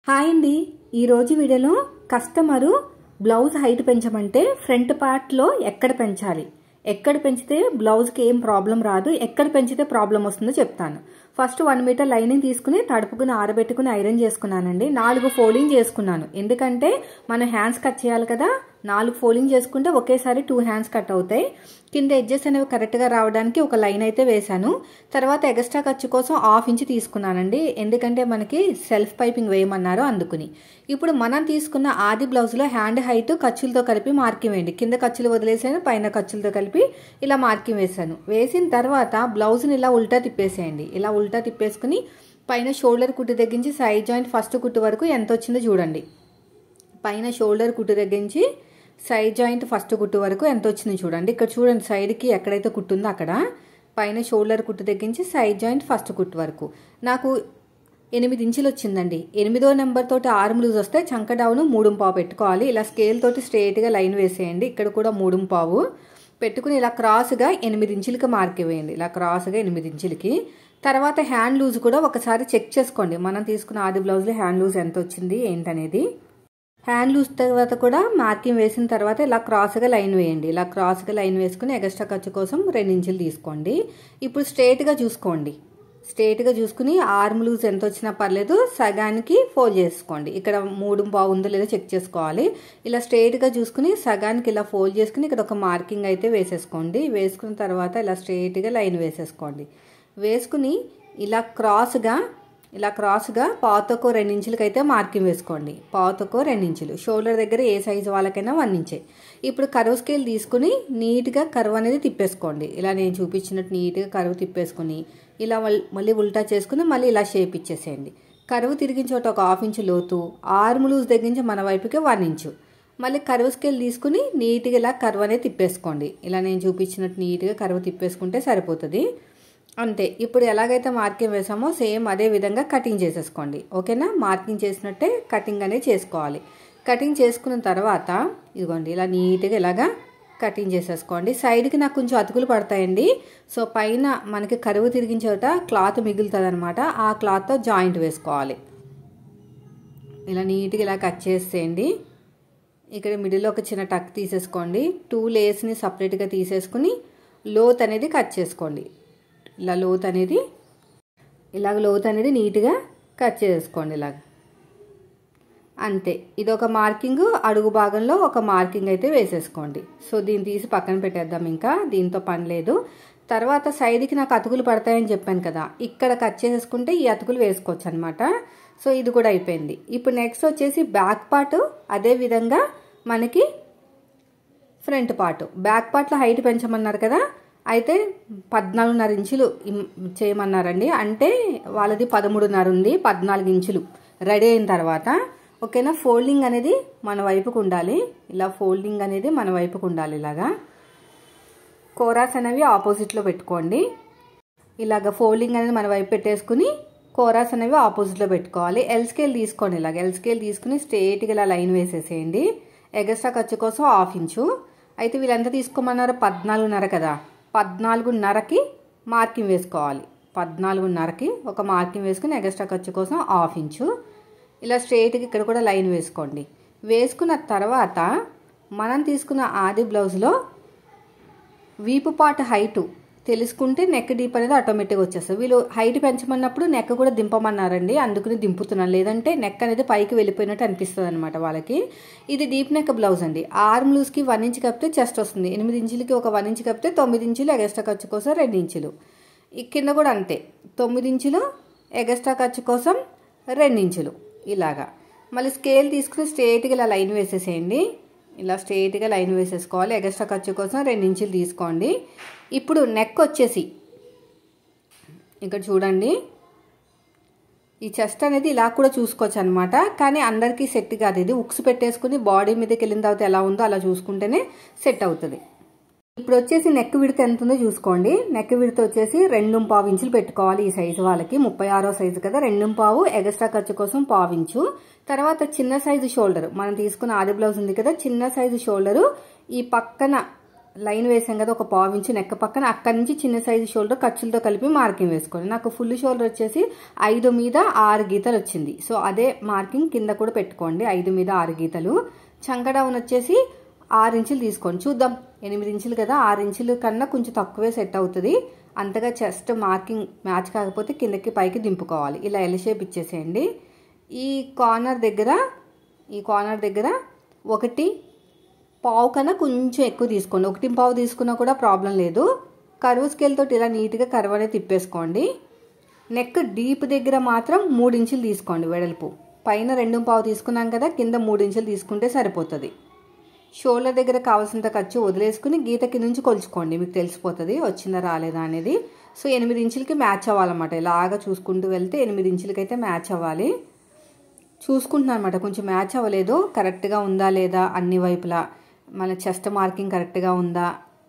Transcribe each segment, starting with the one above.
Hi అండి, ఈరోజు వీడియోలో కస్టమరు బ్లౌజ్ హైట్ పెంచమంటే ఫ్రంట్ పార్ట్లో ఎక్కడ పెంచాలి, ఎక్కడ పెంచితే బ్లౌజ్కి ఏం ప్రాబ్లం రాదు, ఎక్కడ పెంచితే ప్రాబ్లం వస్తుందో చెప్తాను. ఫస్ట్ 1 మీటర్ లైనింగ్ తీసుకుని తడుపుకుని ఆరబెట్టుకుని ఐరన్ చేసుకున్నానండి. 4 ఫోల్డింగ్ చేసుకున్నాను, ఎందుకంటే మనం హ్యాండ్స్ కట్ చేయాలి కదా. 4 ఫోల్డింగ్ చేసుకుంటే ఒకేసారి 2 హ్యాండ్స్ కట్ అవుతాయి. కింద ఎడ్జెస్ అనేవి కరెక్ట్గా రావడానికి ఒక లైన్ అయితే వేశాను. తర్వాత ఎక్స్ట్రా ఖర్చు కోసం 1/2 ఇంచ్ తీసుకున్నానండి, ఎందుకంటే మనకి సెల్ఫ్ పైపింగ్ వేయమన్నారు అందుకుని. ఇప్పుడు మనం తీసుకున్న ఆది బ్లౌజ్లో హ్యాండ్ హైట్ ఖర్చులతో కలిపి మార్కింగ్ వేయండి. కింద ఖర్చులు వదిలేసాను, పైన ఖర్చులతో కలిపి ఇలా మార్కింగ్ వేసాను. వేసిన తర్వాత బ్లౌజ్ని ఇలా ఉల్టా తిప్పేసేయండి. ఇలా ఉల్టా తిప్పేసుకుని పైన షోల్డర్ కుట్టు దగ్గరించి సైడ్ జాయింట్ ఫస్ట్ కుట్టు వరకు ఎంత వచ్చిందో చూడండి. పైన షోల్డర్ కుట్టు దగ్గరించి సైడ్ జాయింట్ ఫస్ట్ కుట్టు వరకు ఎంత వచ్చిందో చూడండి. ఇక్కడ చూడండి, సైడ్కి ఎక్కడైతే కుట్టు ఉందో అక్కడ పైన షోల్డర్ కుట్టు దగ్గరించి సైడ్ జాయింట్ ఫస్ట్ కుట్టు వరకు నాకు 8 ఇంచులు వచ్చిందండి. 8వ నెంబర్ తోటి ఆర్మ్ లూజ్ వస్తే చంక డౌన్ 3.5 పెట్టుకోవాలి. ఇలా స్కేల్ తోటి స్ట్రేట్గా లైన్ వేసేయండి. ఇక్కడ కూడా 3.5 పెట్టుకుని ఇలా క్రాస్గా 8 ఇంచులకి మార్క్ వేయండి. ఇలా క్రాస్గా 8 ఇంచులకి. తర్వాత హ్యాండ్ లూజ్ కూడా ఒకసారి చెక్ చేసుకోండి. మనం తీసుకున్న ఆది బ్లౌజ్లో హ్యాండ్ లూజ్ ఎంత వచ్చింది ఏంటనేది. హ్యాండ్ లూజ్ తర్వాత కూడా మార్కింగ్ వేసిన తర్వాత ఇలా క్రాస్గా లైన్ వేయండి. ఇలా క్రాస్గా లైన్ వేసుకుని ఎక్స్ట్రా ఖర్చు కోసం 2 ఇంచులు తీసుకోండి. ఇప్పుడు స్ట్రేట్గా చూసుకోండి. స్ట్రేట్గా చూసుకుని ఆర్మ్ లూజ్ ఎంత వచ్చినా పర్లేదు, సగానికి ఫోల్డ్ చేసుకోండి. ఇక్కడ 3.5 ఉందో లేదో చెక్ చేసుకోవాలి. ఇలా స్ట్రేట్గా చూసుకుని సగానికి ఇలా ఫోల్డ్ చేసుకుని ఇక్కడ ఒక మార్కింగ్ అయితే వేసేసుకోండి. వేసుకున్న తర్వాత ఇలా స్ట్రేట్గా లైన్ వేసేసుకోండి. వేసుకుని ఇలా క్రాస్గా పావుతొక్కో 2 ఇంచులకి అయితే మార్కింగ్ వేసుకోండి. పావుతొక్కో 2 ఇంచులు. షోల్డర్ దగ్గర ఏ సైజు వాళ్ళకైనా 1 ఇంచే. ఇప్పుడు కర్వ్ స్కేల్ తీసుకుని నీట్గా కర్వ్ అనేది తిప్పేసుకోండి. ఇలా నేను చూపించినట్టు నీట్గా కర్వ్ తిప్పేసుకుని ఇలా మళ్ళీ ఉల్టా చేసుకుని మళ్ళీ ఇలా షేప్ ఇచ్చేసేయండి. కర్వ్ తిరిగిన చోట ఒక 1/2 ఇంచు లోతు, ఆర్మ్ లూజ్ దగ్గర నుంచి మన వైపుకి 1 ఇంచు. మళ్ళీ కర్వ్ స్కేల్ తీసుకుని నీట్గా ఇలా కర్వ్ అనేది తిప్పేసుకోండి. ఇలా నేను చూపించినట్టు నీట్గా కర్వ్ తిప్పేసుకుంటే సరిపోతుంది. అంతే. ఇప్పుడు ఎలాగైతే మార్కింగ్ వేసామో సేమ్ అదే విధంగా కటింగ్ చేసేసుకోండి. ఓకేనా? మార్కింగ్ చేసినట్టే కటింగ్ అనేది చేసుకోవాలి. కటింగ్ చేసుకున్న తర్వాత ఇదిగోండి ఇలా నీట్గా ఇలాగా కటింగ్ చేసేసుకోండి. సైడ్కి నాకు కొంచెం అతుకులు పడతాయండి. సో పైన మనకి కరువు తిరిగిన చోట క్లాత్ మిగులుతుంది అనమాట. ఆ క్లాత్తో జాయింట్ వేసుకోవాలి. ఇలా నీట్గా ఇలా కట్ చేసేయండి. ఇక్కడ మిడిల్లో ఒక చిన్న టక్ తీసేసుకోండి. 2 లేయర్స్ని సపరేట్గా తీసేసుకుని లోత్ అనేది కట్ చేసుకోండి. ఇలా లోత్ అనేది నీట్గా కట్ చేసుకోండి. ఇలాగ అంతే. ఇది ఒక మార్కింగ్, అడుగు భాగంలో ఒక మార్కింగ్ అయితే వేసేసుకోండి. సో దీన్ని తీసి పక్కన పెట్టేద్దాం, ఇంకా దీంతో పని లేదు. తర్వాత సైడ్కి నాకు అతుకులు పడతాయని చెప్పాను కదా, ఇక్కడ కట్ చేసేసుకుంటే ఈ అతుకులు వేసుకోవచ్చు అనమాట. సో ఇది కూడా అయిపోయింది. ఇప్పుడు నెక్స్ట్ వచ్చేసి బ్యాక్ పార్ట్, అదే విధంగా మనకి ఫ్రంట్ పార్ట్. బ్యాక్ పార్ట్లో హైట్ పెంచమన్నారు కదా, అయితే 14.5 ఇంచులు చేయమన్నారండి. అంటే వాళ్ళది 13.5 ఉంది, 14 ఇంచులు రెడీ అయిన తర్వాత. ఓకేనా? ఫోల్డింగ్ అనేది మన వైపుకు ఉండాలి. ఇలా ఫోల్డింగ్ అనేది మన వైపుకు ఉండాలి. ఇలాగా కోరాస్ అనేవి ఆపోజిట్లో పెట్టుకోండి. ఇలాగ ఫోల్డింగ్ అనేది మన వైపు పెట్టేసుకుని కోరాస్ అనేవి ఆపోజిట్లో పెట్టుకోవాలి. ఎల్ స్కేల్ తీసుకోండి. ఇలాగ ఎల్ స్కేల్ తీసుకుని స్ట్రేట్గా ఇలా లైన్ వేసేసేయండి. ఎక్స్ట్రా ఖర్చు కోసం 1/2 ఇంచు. అయితే వీళ్ళంతా తీసుకోమన్నారు 14.5 కదా, 14.5కి మార్కింగ్ వేసుకోవాలి. 14.5కి ఒక మార్కింగ్ వేసుకుని ఎక్స్ట్రా ఖర్చు కోసం 1/2 ఇంచు. ఇలా స్ట్రేట్గా ఇక్కడ కూడా లైన్ వేసుకోండి. వేసుకున్న తర్వాత మనం తీసుకున్న ఆది బ్లౌజ్లో వీపు పార్ట్ హైటు తెలుసుకుంటే నెక్ డీప్ అనేది ఆటోమేటిక్గా వచ్చేస్తుంది. వీళ్ళు హైట్ పెంచమన్నప్పుడు నెక్ కూడా దింపమన్నారండి, అందుకని దింపుతున్నాను. లేదంటే నెక్ అనేది పైకి వెళ్ళిపోయినట్టు అనిపిస్తుంది అనమాట వాళ్ళకి. ఇది డీప్ నెక్ బ్లౌజ్ అండి. ఆర్మ్ లూజ్కి 1 ఇంచ్ కప్పితే చెస్ట్ వస్తుంది. 8 ఇంచులకి ఒక 1 ఇంచ్ కప్పితే 9 ఇంచులు. ఎక్స్ట్రా ఖర్చు కోసం 2 ఇంచులు. ఈ కింద కూడా అంతే, 9 ఇంచులు. ఎక్స్ట్రా ఖర్చు కోసం 2 ఇంచులు. ఇలాగా మళ్ళీ స్కేల్ తీసుకుని స్ట్రేట్గా ఇలా లైన్ వేసేసేయండి. ఇలా స్ట్రేట్గా లైన్ వేసేసుకోవాలి. ఎక్స్ట్రా ఖర్చు కోసం 2 ఇంచులు తీసుకోండి. ఇప్పుడు నెక్ వచ్చేసి ఇక్కడ చూడండి, ఈ చెస్ట్ అనేది ఇలా కూడా చూసుకోవచ్చు అనమాట. కానీ అందరికీ సెట్ కాదు. ఇది ఉక్స్ పెట్టేసుకుని బాడీ మీదకి వెళ్ళిన తర్వాత ఎలా ఉందో అలా చూసుకుంటేనే సెట్ అవుతుంది. ఇప్పుడు వచ్చేసి నెక్ విడత ఎంత ఉందో చూసుకోండి. నెక్ విడత వచ్చేసి 2.5 ఇంచులు పెట్టుకోవాలి. ఈ సైజు వాళ్ళకి 36వ సైజు కదా, 2.5. ఎక్స్ట్రా ఖర్చు కోసం 1/2 ఇంచు. తర్వాత చిన్న సైజు షోల్డర్, మనం తీసుకున్న ఆది బ్లౌజ్ ఉంది కదా, చిన్న సైజు షోల్డరు ఈ పక్కన లైన్ వేసాం కదా, ఒక పావు ఇంచు నెక్క పక్కన, అక్కడి నుంచి చిన్న సైజు షోల్డర్ ఖర్చులతో కలిపి మార్కింగ్ వేసుకోండి. నాకు ఫుల్ షోల్డర్ వచ్చేసి 5 మీద 6 గీతలు వచ్చింది. సో అదే మార్కింగ్ కింద కూడా పెట్టుకోండి, 5 మీద 6 గీతలు. చంక డౌన్ వచ్చేసి 6 ఇంచులు తీసుకోండి. చూద్దాం, 8 ఇంచులు కదా, 6 ఇంచుల కన్నా కొంచెం తక్కువే సెట్ అవుతుంది. అంతగా చెస్ట్ మార్కింగ్ మ్యాచ్ కాకపోతే కిందకి పైకి దింపుకోవాలి. ఇలా ఎల్ షేప్ ఇచ్చేసేయండి. ఈ కార్నర్ దగ్గర 1 పావు కన్నా కొంచెం ఎక్కువ తీసుకోండి. 1 పావు తీసుకున్నా కూడా ప్రాబ్లం లేదు. కర్వ్ స్కేల్ తోటి ఇలా నీట్గా కర్వ్ అనేది తిప్పేసుకోండి. నెక్ డీప్ దగ్గర మాత్రం 3 ఇంచులు తీసుకోండి వెడల్పు. పైన 2 పావు తీసుకున్నాం కదా, కింద 3 ఇంచులు తీసుకుంటే సరిపోతుంది. షోల్డర్ దగ్గర కావాల్సినంత ఖర్చు వదిలేసుకుని గీతకి నుంచి కొలుచుకోండి, మీకు తెలిసిపోతుంది వచ్చిందా రాలేదా అనేది. సో 8 ఇంచులకి మ్యాచ్ అవ్వాలన్నమాట. ఇలాగా చూసుకుంటూ వెళ్తే 8 ఇంచులకి అయితే మ్యాచ్ అవ్వాలి. చూసుకుంటున్నాను అనమాట, కొంచెం మ్యాచ్ అవ్వలేదు, కరెక్ట్గా ఉందా లేదా అన్ని వైపులా, మన చెస్ట్ మార్కింగ్ కరెక్ట్గా ఉందా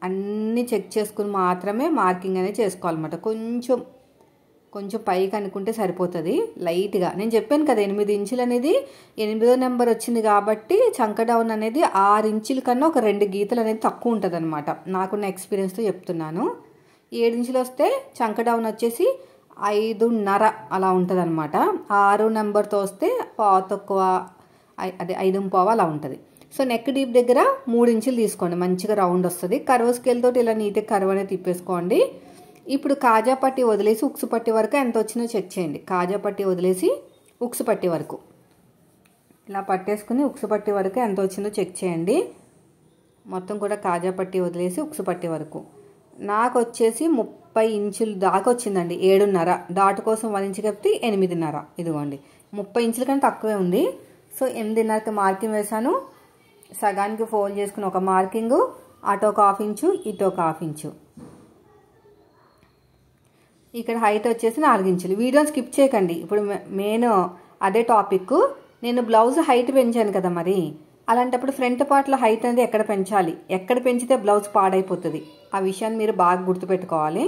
అన్నీ చెక్ చేసుకుని మాత్రమే మార్కింగ్ అనేది చేసుకోవాలన్నమాట. కొంచెం పైకి అనుకుంటే సరిపోతుంది లైట్గా. నేను చెప్పాను కదా 8 ఇంచులు అనేది 8వ నెంబర్ వచ్చింది కాబట్టి చంక డౌన్ అనేది 6 ఇంచుల కన్నా ఒక 2 గీతలు అనేది తక్కువ ఉంటుంది అనమాట. నాకున్న ఎక్స్పీరియన్స్తో చెప్తున్నాను. 7 ఇంచులు వస్తే చంక డౌన్ వచ్చేసి 5.5 అలా ఉంటుంది అనమాట. 6 నెంబర్తో వస్తే పావు తక్కువ, అదే 5 పావు అలా ఉంటుంది. సో నెక్ డీప్ దగ్గర 3 ఇంచులు తీసుకోండి, మంచిగా రౌండ్ వస్తుంది. కర్వ్ స్కేల్ తోటి ఇలా నీట్గా కర్వ్ అనేది తిప్పేసుకోండి. ఇప్పుడు కాజా పట్టి వదిలేసి ఉక్సు పట్టి వరకు ఎంత వచ్చిందో చెక్ చేయండి. కాజా పట్టి వదిలేసి ఉక్సు పట్టి వరకు ఇలా పట్టేసుకుని ఉక్సు పట్టి వరకు ఎంత వచ్చిందో చెక్ చేయండి. మొత్తం కూడా కాజా పట్టి వదిలేసి ఉక్సు పట్టి వరకు నాకు వచ్చేసి 30 ఇంచులు దాకా వచ్చిందండి. 7.5 డాట్ కోసం 1 ఇంచు కాబట్టి 8.5. ఇదిగోండి 30 ఇంచుల కంటే తక్కువే ఉంది. సో 8.5కి మార్కింగ్ వేసాను. సగానికి ఫోల్డ్ చేసుకుని ఒక మార్కింగు, అటు ఒక 1/2 ఇంచు, ఇటు ఒక 1/2 ఇంచు. ఇక్కడ హైట్ వచ్చేసి 4 ఇంచులు. వీడియోని స్కిప్ చేయకండి. ఇప్పుడు మెయిన్ అదే టాపిక్. నేను బ్లౌజ్ హైట్ పెంచాను కదా, మరి అలాంటప్పుడు ఫ్రంట్ పార్ట్లో హైట్ అనేది ఎక్కడ పెంచాలి, ఎక్కడ పెంచితే బ్లౌజ్ పాడైపోతుంది, ఆ విషయాన్ని మీరు బాగా గుర్తుపెట్టుకోవాలి.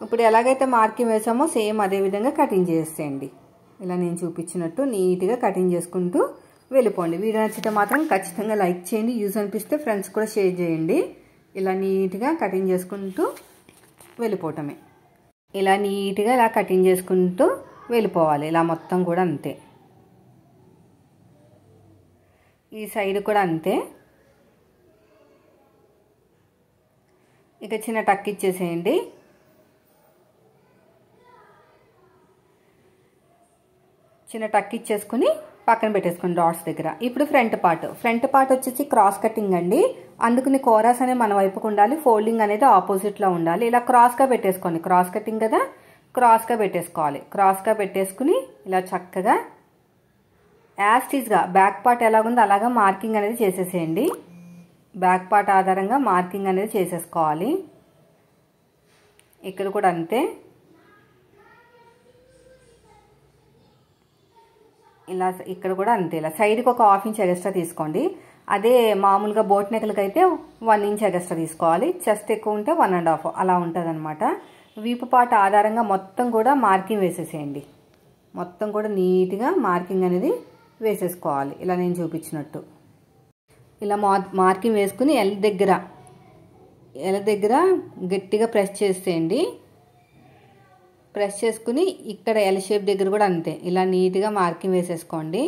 ఇప్పుడు ఎలాగైతే మార్కింగ్ వేసామో సేమ్ అదే విధంగా కటింగ్ చేసేయండి. ఇలా నేను చూపించినట్టు నీట్గా కటింగ్ చేసుకుంటూ వెళ్ళిపోండి. వీడియో నచ్చితే మాత్రం ఖచ్చితంగా లైక్ చేయండి. యూజ్ అనిపిస్తే ఫ్రెండ్స్ కూడా షేర్ చేయండి. ఇలా నీట్గా కటింగ్ చేసుకుంటూ వెళ్ళిపోవటమే. ఇలా నీట్గా ఇలా కటింగ్ చేసుకుంటూ వెళ్ళిపోవాలి. ఇలా మొత్తం కూడా అంతే. ఈ సైడ్ కూడా అంతే. ఇక చిన్న టక్ ఇచ్చేసేయండి. చిన్న టక్ ఇచ్చేసుకుని పక్కన పెట్టేసుకోండి డాట్స్ దగ్గర. ఇప్పుడు ఫ్రంట్ పార్ట్ వచ్చేసి క్రాస్ కటింగ్ అండి. అందుకని కోరాస్ అనేది మన వైపుకు ఉండాలి, ఫోల్డింగ్ అనేది ఆపోజిట్లో ఉండాలి. ఇలా క్రాస్గా పెట్టేసుకోండి. క్రాస్ కటింగ్ కదా, క్రాస్గా పెట్టేసుకోవాలి. క్రాస్గా పెట్టేసుకుని ఇలా చక్కగా యాస్టీస్గా బ్యాక్ పార్ట్ ఎలాగుందో అలాగా మార్కింగ్ అనేది చేసేసేయండి. బ్యాక్ పార్ట్ ఆధారంగా మార్కింగ్ అనేది చేసేసుకోవాలి. ఇక్కడ కూడా అంతే. ఇలా ఇక్కడ కూడా అంతే. ఇలా సైడ్కి ఒక 1/2 ఇంచ్ ఎగస్ట్రా తీసుకోండి. అదే మామూలుగా బోట్ నెక్లకి అయితే 1 ఇంచ్ ఎగస్ట్రా తీసుకోవాలి. చెస్ట్ ఎక్కువ ఉంటే 1.5 అలా ఉంటుంది అనమాట. వీపు పార్ట్ ఆధారంగా మొత్తం కూడా మార్కింగ్ వేసేసేయండి. మొత్తం కూడా నీట్గా మార్కింగ్ అనేది వేసేసుకోవాలి. ఇలా నేను చూపించినట్టు ఇలా మార్కింగ్ వేసుకుని ఎల్ దగ్గర గట్టిగా ప్రెస్ చేసేయండి. ప్రెస్ చేసుకుని ఇక్కడ ఎల్ షేప్ దగ్గర కూడా అంతే. ఇలా నీట్గా మార్కింగ్ వేసేసుకోండి.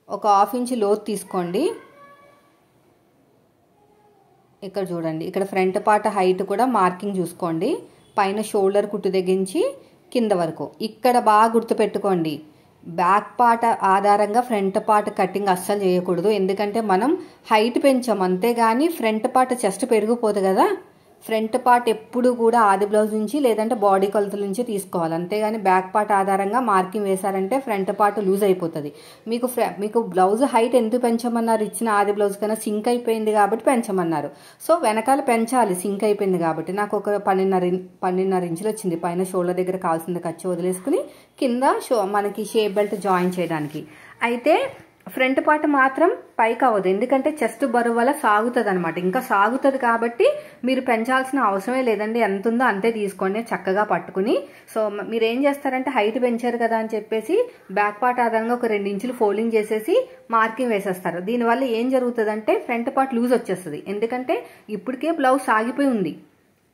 ఒక 1/2 ఇంచ్ లోతు తీసుకోండి. ఇక్కడ చూడండి, ఇక్కడ ఫ్రంట్ పార్ట్ హైట్ కూడా మార్కింగ్ చూసుకోండి. పైన షోల్డర్ కుట్టు దగ్గర నుంచి కింద వరకు ఇక్కడ బాగా గుర్తుపెట్టుకోండి. బ్యాక్ పార్ట్ ఆధారంగా ఫ్రంట్ పార్ట్ కటింగ్ అస్సలు చేయకూడదు. ఎందుకంటే మనం హైట్ పెంచాం అంతేగాని ఫ్రంట్ పార్ట్ చెస్ట్ పెరిగిపోదు కదా. ఫ్రంట్ పార్ట్ ఎప్పుడు కూడా ఆది బ్లౌజ్ నుంచి లేదంటే బాడీ కొలతల నుంచి తీసుకోవాలి. అంతేగాని బ్యాక్ పార్ట్ ఆధారంగా మార్కింగ్ వేశారంటే ఫ్రంట్ పార్ట్ లూజ్ అయిపోతుంది. మీకు బ్లౌజ్ హైట్ ఎందుకు పెంచమన్నారు, ఇచ్చిన ఆది బ్లౌజ్ కన్నా సింక్ అయిపోయింది కాబట్టి పెంచమన్నారు. సో వెనకాల పెంచాలి, సింక్ అయిపోయింది కాబట్టి. నాకు ఒక 12.5 ఇంచులు వచ్చింది. పైన షోల్డర్ దగ్గర కావాల్సింది ఖర్చు వదిలేసుకుని కింద మనకి షేప్ బెల్ట్ జాయిన్ చేయడానికి. అయితే ఫ్రంట్ పార్ట్ మాత్రం పైకి అవ్వదు, ఎందుకంటే చెస్ట్ బరువు వల్ల సాగుతుంది అనమాట. ఇంకా సాగుతుంది కాబట్టి మీరు పెంచాల్సిన అవసరమే లేదండి. ఎంత ఉందో అంతే తీసుకోండి చక్కగా పట్టుకుని. సో మీరు ఏం చేస్తారంటే హైట్ పెంచారు కదా అని చెప్పేసి బ్యాక్ పార్ట్ ఆధారంగా ఒక 2 ఇంచులు ఫోల్డింగ్ చేసేసి మార్కింగ్ వేసేస్తారు. దీనివల్ల ఏం జరుగుతుందంటే ఫ్రంట్ పార్ట్ లూజ్ వచ్చేస్తుంది. ఎందుకంటే ఇప్పటికే బ్లౌజ్ సాగిపోయి ఉంది,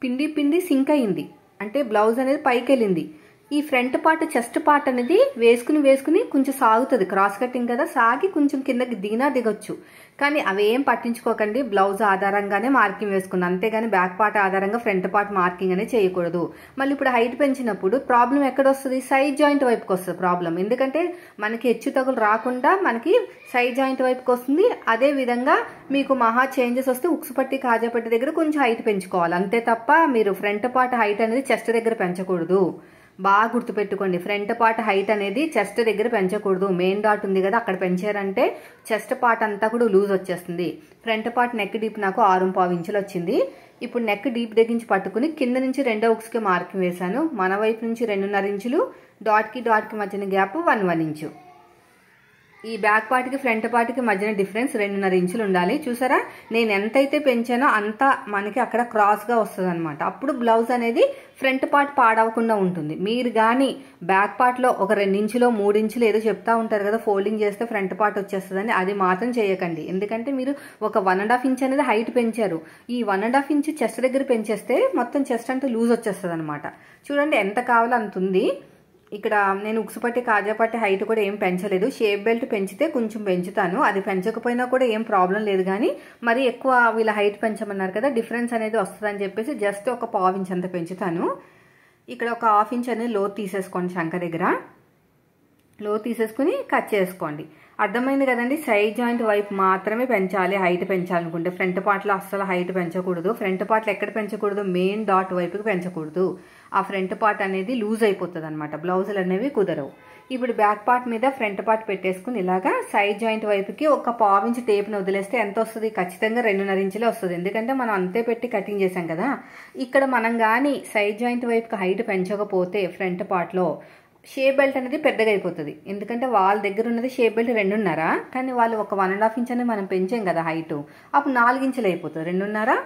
పిండి పిండి సింక్ అయింది, అంటే బ్లౌజ్ అనేది పైకి వెళ్ళింది. ఈ ఫ్రంట్ పార్ట్ చెస్ట్ పార్ట్ అనేది వేసుకుని కొంచెం సాగుతుంది, క్రాస్ కటింగ్ కదా, సాగి కొంచెం కిందకి దిగొచ్చు. కానీ అవేం పట్టించుకోకండి, బ్లౌజ్ ఆధారంగానే మార్కింగ్ వేసుకుంది, అంతేగాని బ్యాక్ పార్ట్ ఆధారంగా ఫ్రంట్ పార్ట్ మార్కింగ్ అనేది చేయకూడదు. మళ్ళీ ఇప్పుడు హైట్ పెంచినప్పుడు ప్రాబ్లం ఎక్కడ వస్తుంది? సైడ్ జాయింట్ వైపుకి వస్తుంది ప్రాబ్లం. ఎందుకంటే మనకి హెచ్చు తగులు రాకుండా మనకి సైడ్ జాయింట్ వైపుకి వస్తుంది. అదే విధంగా మీకు మహా చేంజెస్ వస్తే ఉక్సు పట్టి కాజా పట్టి దగ్గర కొంచెం హైట్ పెంచుకోవాలి, అంతే తప్ప మీరు ఫ్రంట్ పార్ట్ హైట్ అనేది చెస్ట్ దగ్గర పెంచకూడదు. బాగా గుర్తుపెట్టుకోండి, ఫ్రంట్ పార్ట్ హైట్ అనేది చెస్ట్ దగ్గర పెంచకూడదు. మెయిన్ డాట్ ఉంది కదా, అక్కడ పెంచారంటే చెస్ట్ పార్ట్ అంతా కూడా లూజ్ వచ్చేస్తుంది. ఫ్రంట్ పార్ట్ నెక్ డీప్ నాకు 6.5 ఇంచులు వచ్చింది. ఇప్పుడు నెక్ డీప్ దగ్గరించి పట్టుకుని కింద నుంచి 2వ ఉక్స్కి మార్కింగ్ వేశాను. మన వైపు నుంచి 2.5 ఇంచులు, డాట్కి మధ్యన గ్యాప్ 1 ఇంచు. ఈ బ్యాక్ పార్ట్కి ఫ్రంట్ పార్ట్కి మధ్యన డిఫరెన్స్ 2.5 ఇంచులు ఉండాలి. చూసారా, నేను ఎంతైతే పెంచానో అంత మనకి అక్కడ క్రాస్గా వస్తుంది అనమాట. అప్పుడు బ్లౌజ్ అనేది ఫ్రంట్ పార్ట్ పాడవకుండా ఉంటుంది. మీరు కానీ బ్యాక్ పార్ట్లో ఒక 2 ఇంచులో 3 ఇంచులు ఏదో చెప్తా ఉంటారు కదా, ఫోల్డింగ్ చేస్తే ఫ్రంట్ పార్ట్ వచ్చేస్తుందని, అది మాత్రం చేయకండి. ఎందుకంటే మీరు ఒక 1.5 ఇంచ్ అనేది హైట్ పెంచారు, ఈ 1.5 ఇంచ్ చెస్ట్ దగ్గర పెంచేస్తే మొత్తం చెస్ట్ అంతా లూజ్ వచ్చేస్తుంది అనమాట. చూడండి ఎంత కావాలో అంత ఉంది. ఇక్కడ నేను ఉక్సు పట్టి కాజా పట్టి హైట్ కూడా ఏం పెంచలేదు. షేప్ బెల్ట్ పెంచితే కొంచెం పెంచుతాను, అది పెంచకపోయినా కూడా ఏం ప్రాబ్లం లేదు. కానీ మరి ఎక్కువ వీళ్ళ హైట్ పెంచమన్నారు కదా, డిఫరెన్స్ అనేది వస్తుందని చెప్పేసి జస్ట్ ఒక 1/2 ఇంచ్ అంత పెంచుతాను. ఇక్కడ ఒక 1/2 ఇంచ్ అనేది లోతు తీసేసుకోండి, శంఖ దగ్గర లోతు తీసేసుకుని కట్ చేసుకోండి. అర్థమైంది కదండి, సైడ్ జాయింట్ వైపు మాత్రమే పెంచాలి హైట్ పెంచాలనుకుంటే. ఫ్రంట్ పార్ట్లో అస్సలు హైట్ పెంచకూడదు. ఫ్రంట్ పార్ట్లో ఎక్కడ పెంచకూడదు? మెయిన్ డాట్ వైపుకి పెంచకూడదు. ఆ ఫ్రంట్ పార్ట్ అనేది లూజ్ అయిపోతుంది అనమాట, బ్లౌజులు అనేవి కుదరవు. ఇప్పుడు బ్యాక్ పార్ట్ మీద ఫ్రంట్ పార్ట్ పెట్టేసుకుని ఇలాగా సైడ్ జాయింట్ వైపుకి ఒక 1/2 ఇంచ్ టేప్ని వదిలేస్తే ఎంత వస్తుంది? ఖచ్చితంగా 2.5 ఇంచులే వస్తుంది, ఎందుకంటే మనం అంతే పెట్టి కటింగ్ చేసాం కదా. ఇక్కడ మనం కానీ సైడ్ జాయింట్ వైపుకి హైట్ పెంచకపోతే ఫ్రంట్ పార్ట్లో షేప్ బెల్ట్ అనేది పెద్దగా అయిపోతుంది. ఎందుకంటే వాళ్ళ దగ్గర ఉన్నది షేప్ బెల్ట్ 2.5, కానీ వాళ్ళు ఒక 1.5 ఇంచ్ అనేది మనం పెంచాం కదా హైట్, అప్పుడు 4 ఇంచులు అయిపోతుంది. 2.5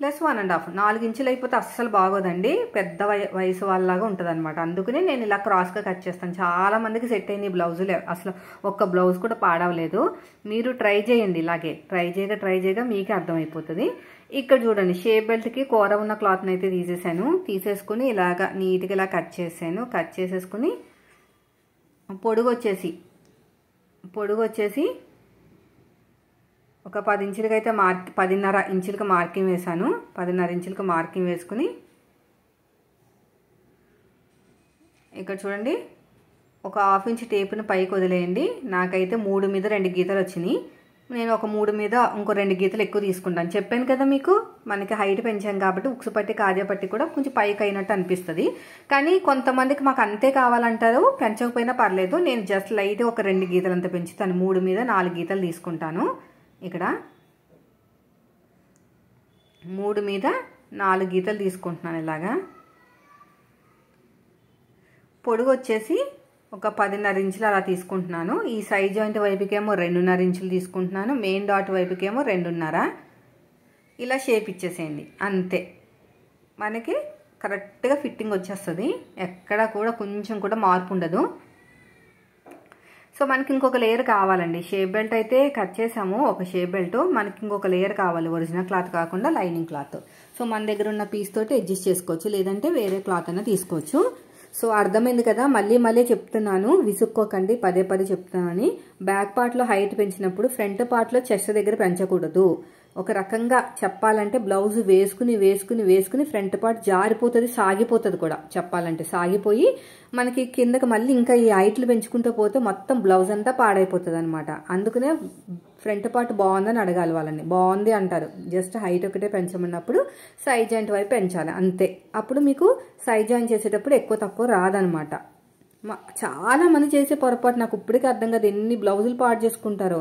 + 1.5 4 ఇంచులు అయిపోతే అస్సలు బాగోదండి, పెద్ద వయసు వాళ్ళలాగా ఉంటుంది అనమాట. అందుకనే నేను ఇలా క్రాస్గా కట్ చేస్తాను. చాలా మందికి సెట్ అయిన బ్లౌజులు అసలు ఒక్క బ్లౌజ్ కూడా పాడవలేదు. మీరు ట్రై చేయండి, ఇలాగే ట్రై చేయగా మీకే అర్థమైపోతుంది. ఇక్కడ చూడండి, షేప్ బెల్ట్కి కూర ఉన్న క్లాత్ని అయితే తీసేసుకుని ఇలాగా నీట్గా ఇలా కట్ చేసేసుకుని పొడుగు వచ్చేసి ఒక 10 ఇంచులకి అయితే 10.5 ఇంచులకి మార్కింగ్ వేసాను. 10.5 ఇంచులకి మార్కింగ్ వేసుకుని ఇక్కడ చూడండి ఒక 1/2 ఇంచ్ టేప్ని పైకి వదిలేయండి. నాకైతే 3 మీద 2 గీతలు వచ్చినాయి. నేను ఒక 3 మీద ఇంకో 2 గీతలు ఎక్కువ తీసుకుంటాను. చెప్పాను కదా మీకు, మనకి హైట్ పెంచాం కాబట్టి ఉక్సు పట్టి కాజా పట్టి కూడా కొంచెం పైకి అయినట్టు అనిపిస్తుంది. కానీ కొంతమందికి మాకు అంతే కావాలంటారు, పెంచకపోయినా పర్లేదు. నేను జస్ట్ లైట్ ఒక 2 గీతలు అంత పెంచుతాను. 3 మీద 4 గీతలు తీసుకుంటాను. ఇక్కడ 3 మీద 4 గీతలు తీసుకుంటున్నాను. ఇలాగా పొడుగు వచ్చేసి ఒక 10.5 ఇంచులు అలా తీసుకుంటున్నాను. ఈ సైడ్ జాయింట్ వైపుకేమో 2.5 ఇంచులు తీసుకుంటున్నాను. మెయిన్ డాట్ వైపుకేమో 2.5. ఇలా షేప్ ఇచ్చేసేయండి, అంతే. మనకి కరెక్ట్గా ఫిట్టింగ్ వచ్చేస్తుంది, ఎక్కడ కూడా కొంచెం కూడా మార్పు ఉండదు. సో మనకి ఇంకొక లేయర్ కావాలండి. షేప్ బెల్ట్ అయితే కట్ చేసాము, ఒక షేప్ బెల్ట్. మనకి ఇంకొక లేయర్ కావాలి, ఒరిజినల్ క్లాత్ కాకుండా లైనింగ్ క్లాత్. సో మన దగ్గర ఉన్న పీస్ తోటి అడ్జస్ట్ చేసుకోవచ్చు, లేదంటే వేరే క్లాత్ అయినా తీసుకోవచ్చు. సో అర్థమైంది కదా, మళ్ళీ చెప్తున్నాను, విసుక్కోకండి, పదే చెప్తున్నానని. బ్యాక్ పార్ట్లో హైట్ పెంచినప్పుడు ఫ్రంట్ పార్ట్లో చెస్ట్ దగ్గర పెంచకూడదు. ఒక రకంగా చెప్పాలంటే బ్లౌజ్ వేసుకుని ఫ్రంట్ పార్ట్ జారిపోతుంది, సాగిపోతుంది కూడా. చెప్పాలంటే సాగిపోయి మనకి కిందకి మళ్ళీ ఇంకా ఈ హైట్లు పెంచుకుంటూ పోతే మొత్తం బ్లౌజ్ అంతా పాడైపోతుంది అనమాట. అందుకనే ఫ్రంట్ పార్ట్ బాగుందని అడగాలి వాళ్ళని. బాగుంది అంటారు, జస్ట్ హైట్ ఒకటే పెంచమన్నప్పుడు సైడ్ జాయింట్ వైపు పెంచాలి, అంతే. అప్పుడు మీకు సైడ్ జాయింట్ చేసేటప్పుడు ఎక్కువ తక్కువ రాదనమాట. చాలా మంది చేసే పొరపాటు నాకు ఇప్పటికీ అర్థం కాదు, ఎన్ని బ్లౌజులు పార్ట్ చేసుకుంటారో.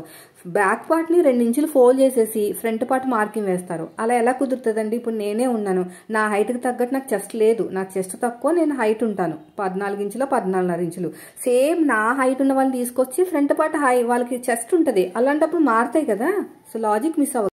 బ్యాక్ పార్ట్ని 2 ఇంచులు ఫోల్డ్ చేసేసి ఫ్రంట్ పార్ట్ మార్కింగ్ వేస్తారు. అలా ఎలా కుదురుతుందండి? ఇప్పుడు నేనే ఉన్నాను, నా హైట్కి తగ్గట్టు నాకు చెస్ట్ లేదు, నాకు చెస్ట్ తక్కువ, నేను హైట్ ఉంటాను 14 ఇంచులో 14.5 ఇంచులు. సేమ్ నా హైట్ ఉన్న వాళ్ళని తీసుకొచ్చి ఫ్రంట్ పార్ట్ వాళ్ళకి చెస్ట్ ఉంటుంది, అలాంటప్పుడు మారుతాయి కదా. సో లాజిక్ మిస్ అవ్వదు.